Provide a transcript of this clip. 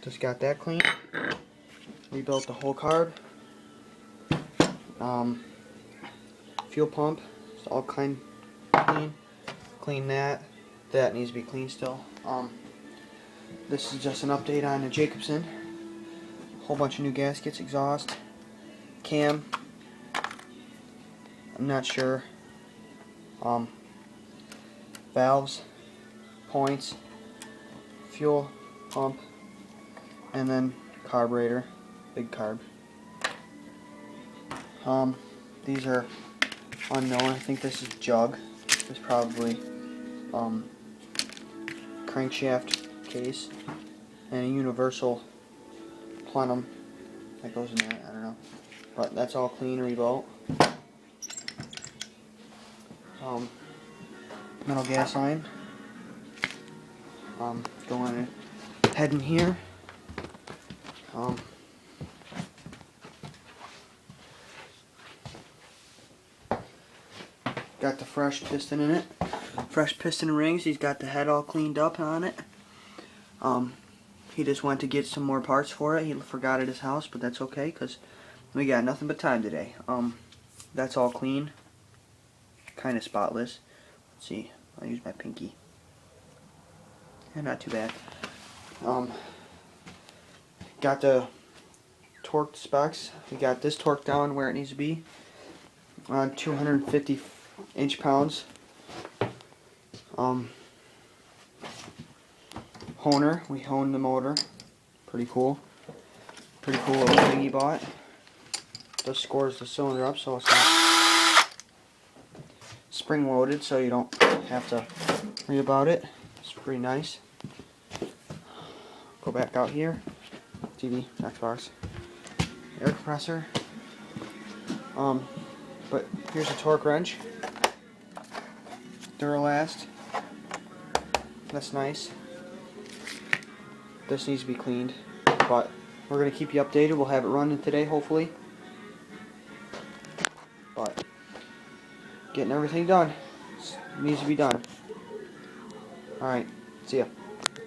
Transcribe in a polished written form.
Just got that clean. Rebuilt the whole carb. Fuel pump, it's all clean. Clean that. That needs to be clean still. This is just an update on the Jacobsen. Whole bunch of new gaskets, exhaust, cam. I'm not sure. Valves, points, fuel pump, and then carburetor, big carb. These are unknown. I think this is jug. This is probably crankshaft case and a universal plenum that goes in there. I don't know, but that's all clean, rebuilt. Metal gas line. Going head in here. Got the fresh piston in it. Fresh piston rings. He's got the head all cleaned up on it. He just went to get some more parts for it. He forgot at his house, but that's okay because we got nothing but time today. That's all clean. Kind of spotless. Let's see. I'll use my pinky. Yeah, not too bad. Got the torque specs. We got this torque down where it needs to be. 250 inch-pounds. Honer. We honed the motor. Pretty cool. Pretty cool little thing he bought. Just scores the cylinder up so it's not spring loaded, so you don't have to worry about it. It's pretty nice. Go back out here. TV, Xbox, air compressor. But here's a torque wrench. Duralast. That's nice. This needs to be cleaned, but we're going to keep you updated. We'll have it running today, hopefully. But getting everything done. It needs to be done. Alright, see ya.